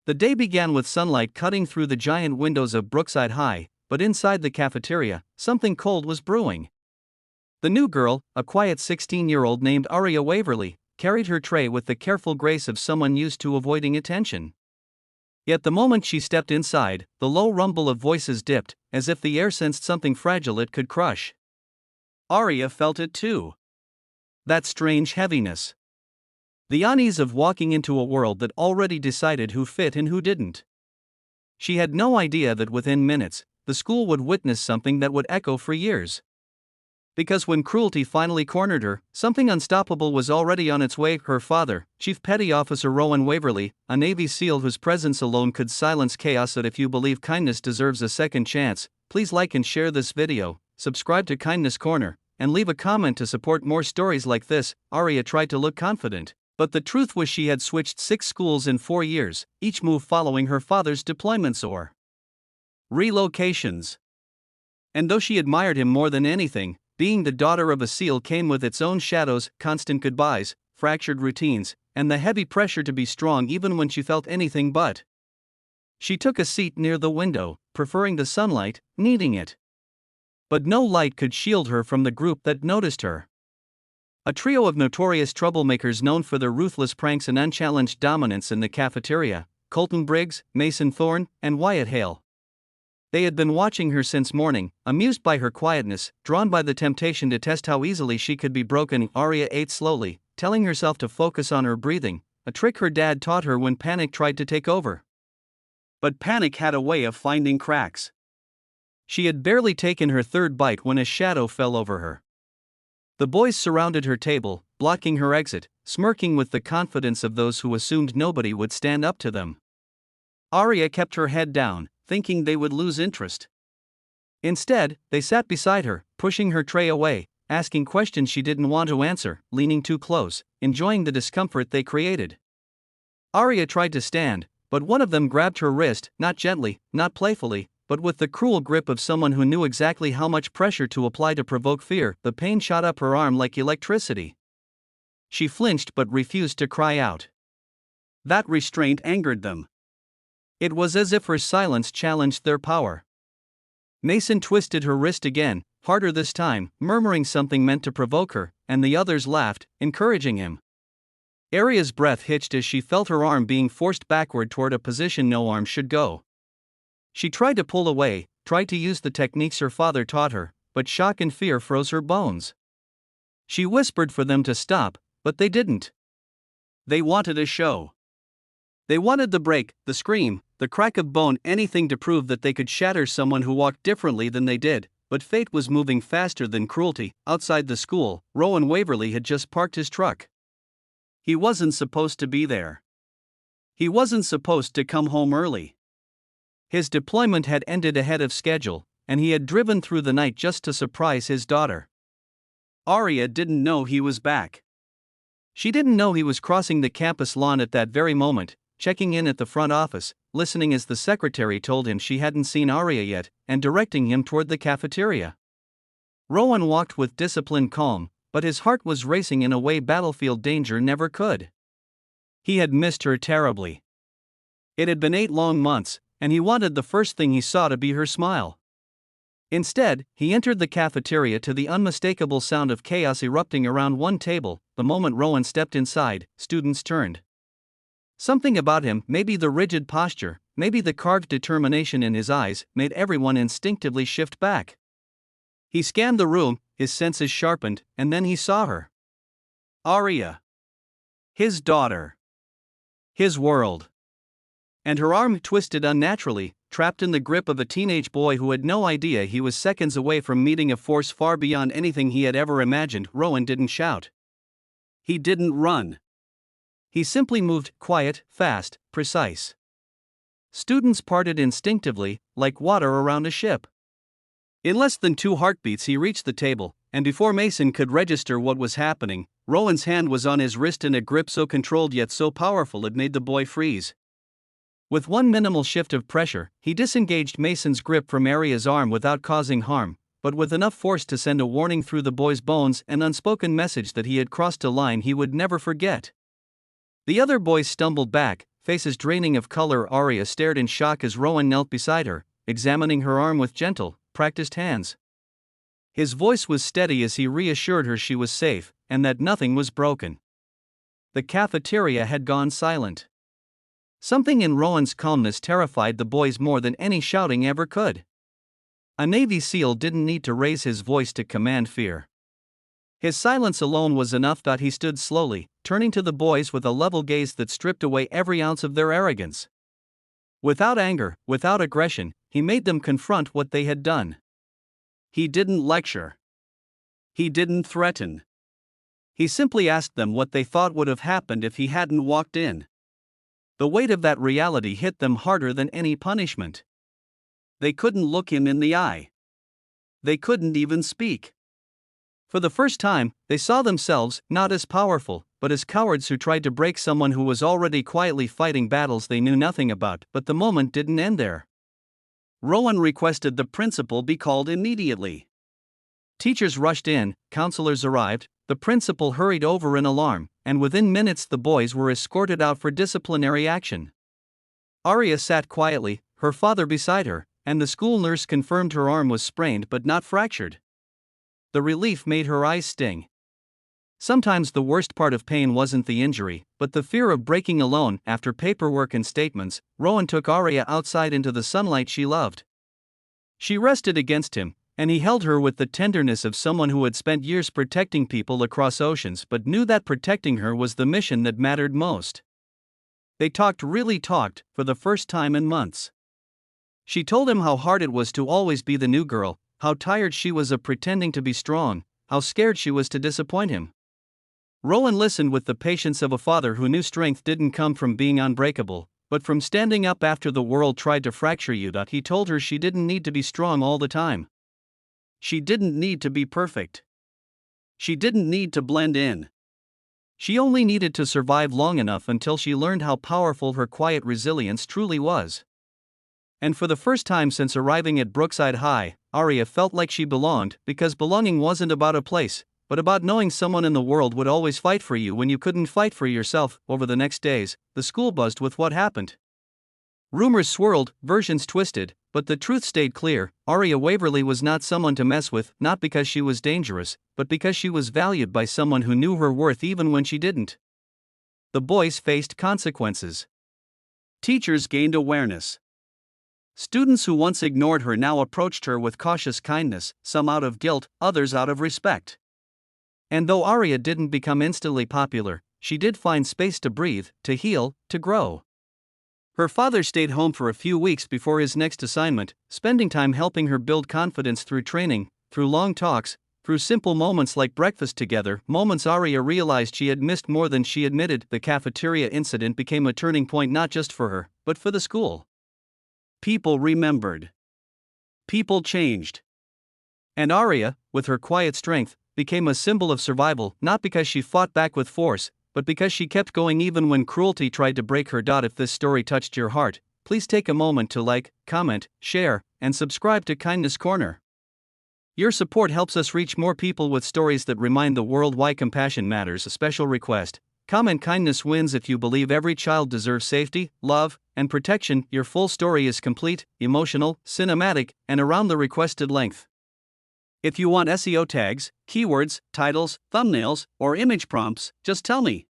The day began with sunlight cutting through the giant windows of Brookside High, but inside the cafeteria, something cold was brewing. The new girl, a quiet 16-year-old named Aria Waverly, carried her tray with the careful grace of someone used to avoiding attention. Yet the moment she stepped inside, the low rumble of voices dipped, as if the air sensed something fragile it could crush. Aria felt it too. That strange heaviness. The unease of walking into a world that already decided who fit and who didn't. She had no idea that within minutes, the school would witness something that would echo for years. Because when cruelty finally cornered her, something unstoppable was already on its way. Her father, Chief Petty Officer Rowan Waverly, a Navy SEAL whose presence alone could silence chaos. That if you believe kindness deserves a second chance, please like and share this video, subscribe to Kindness Corner, and leave a comment to support more stories like this. Aria tried to look confident, but the truth was she had switched 6 schools in 4 years, each move following her father's deployments or relocations. And though she admired him more than anything, being the daughter of a SEAL came with its own shadows, constant goodbyes, fractured routines, and the heavy pressure to be strong even when she felt anything but. She took a seat near the window, preferring the sunlight, needing it. But no light could shield her from the group that noticed her. A trio of notorious troublemakers known for their ruthless pranks and unchallenged dominance in the cafeteria: Colton Briggs, Mason Thorne, and Wyatt Hale. They had been watching her since morning, amused by her quietness, drawn by the temptation to test how easily she could be broken. Aria ate slowly, telling herself to focus on her breathing, a trick her dad taught her when panic tried to take over. But panic had a way of finding cracks. She had barely taken her third bite when a shadow fell over her. The boys surrounded her table, blocking her exit, smirking with the confidence of those who assumed nobody would stand up to them. Aria kept her head down, thinking they would lose interest. Instead, they sat beside her, pushing her tray away, asking questions she didn't want to answer, leaning too close, enjoying the discomfort they created. Aria tried to stand, but one of them grabbed her wrist, not gently, not playfully, but with the cruel grip of someone who knew exactly how much pressure to apply to provoke fear. The pain shot up her arm like electricity. She flinched but refused to cry out. That restraint angered them. It was as if her silence challenged their power. Mason twisted her wrist again, harder this time, murmuring something meant to provoke her, and the others laughed, encouraging him. Aria's breath hitched as she felt her arm being forced backward toward a position no arm should go. She tried to pull away, tried to use the techniques her father taught her, but shock and fear froze her bones. She whispered for them to stop, but they didn't. They wanted a show. They wanted the break, the scream, the crack of bone, anything to prove that they could shatter someone who walked differently than they did. But fate was moving faster than cruelty. Outside the school, Rowan Waverly had just parked his truck. He wasn't supposed to be there. He wasn't supposed to come home early. His deployment had ended ahead of schedule, and he had driven through the night just to surprise his daughter. Aria didn't know he was back. She didn't know he was crossing the campus lawn at that very moment, checking in at the front office, listening as the secretary told him she hadn't seen Aria yet, and directing him toward the cafeteria. Rowan walked with disciplined calm, but his heart was racing in a way battlefield danger never could. He had missed her terribly. It had been 8 long months, and he wanted the first thing he saw to be her smile. Instead, he entered the cafeteria to the unmistakable sound of chaos erupting around one table. The moment Rowan stepped inside, students turned. Something about him, maybe the rigid posture, maybe the carved determination in his eyes, made everyone instinctively shift back. He scanned the room, his senses sharpened, and then he saw her. Aria. His daughter. His world. And her arm twisted unnaturally, trapped in the grip of a teenage boy who had no idea he was seconds away from meeting a force far beyond anything he had ever imagined. Rowan didn't shout. He didn't run. He simply moved, quiet, fast, precise. Students parted instinctively, like water around a ship. In less than 2 heartbeats he reached the table, and before Mason could register what was happening, Rowan's hand was on his wrist in a grip so controlled yet so powerful it made the boy freeze. With one minimal shift of pressure, he disengaged Mason's grip from Aria's arm without causing harm, but with enough force to send a warning through the boy's bones, an unspoken message that he had crossed a line he would never forget. The other boys stumbled back, faces draining of color. Aria stared in shock as Rowan knelt beside her, examining her arm with gentle, practiced hands. His voice was steady as he reassured her she was safe, and that nothing was broken. The cafeteria had gone silent. Something in Rowan's calmness terrified the boys more than any shouting ever could. A Navy SEAL didn't need to raise his voice to command fear. His silence alone was enough. He stood slowly, turning to the boys with a level gaze that stripped away every ounce of their arrogance. Without anger, without aggression, he made them confront what they had done. He didn't lecture. He didn't threaten. He simply asked them what they thought would have happened if he hadn't walked in. The weight of that reality hit them harder than any punishment. They couldn't look him in the eye. They couldn't even speak. For the first time, they saw themselves not as powerful, but as cowards who tried to break someone who was already quietly fighting battles they knew nothing about. But the moment didn't end there. Rowan requested the principal be called immediately. Teachers rushed in, counselors arrived, the principal hurried over in alarm, and within minutes the boys were escorted out for disciplinary action. Aria sat quietly, her father beside her, and the school nurse confirmed her arm was sprained but not fractured. The relief made her eyes sting. Sometimes the worst part of pain wasn't the injury, but the fear of breaking alone. After paperwork and statements, Rowan took Aria outside into the sunlight she loved. She rested against him, and he held her with the tenderness of someone who had spent years protecting people across oceans but knew that protecting her was the mission that mattered most. They really talked, for the first time in months. She told him how hard it was to always be the new girl, how tired she was of pretending to be strong, how scared she was to disappoint him. Rowan listened with the patience of a father who knew strength didn't come from being unbreakable, but from standing up after the world tried to fracture you. He told her she didn't need to be strong all the time. She didn't need to be perfect. She didn't need to blend in. She only needed to survive long enough until she learned how powerful her quiet resilience truly was. And for the first time since arriving at Brookside High, Aria felt like she belonged, because belonging wasn't about a place, but about knowing someone in the world would always fight for you when you couldn't fight for yourself. Over the next days, the school buzzed with what happened. Rumors swirled, versions twisted, but the truth stayed clear. Aria Waverly was not someone to mess with, not because she was dangerous, but because she was valued by someone who knew her worth even when she didn't. The boys faced consequences. Teachers gained awareness. Students who once ignored her now approached her with cautious kindness, some out of guilt, others out of respect. And though Aria didn't become instantly popular, she did find space to breathe, to heal, to grow. Her father stayed home for a few weeks before his next assignment, spending time helping her build confidence through training, through long talks, through simple moments like breakfast together, moments Aria realized she had missed more than she admitted. The cafeteria incident became a turning point not just for her, but for the school. People remembered. People changed. And Aria, with her quiet strength, became a symbol of survival, not because she fought back with force, but because she kept going even when cruelty tried to break her. If this story touched your heart, please take a moment to like, comment, share, and subscribe to Kindness Corner. Your support helps us reach more people with stories that remind the world why compassion matters. A special request: comment kindness wins. If you believe every child deserves safety, love, and protection, your full story is complete, emotional, cinematic, and around the requested length. If you want SEO tags, keywords, titles, thumbnails, or image prompts, just tell me.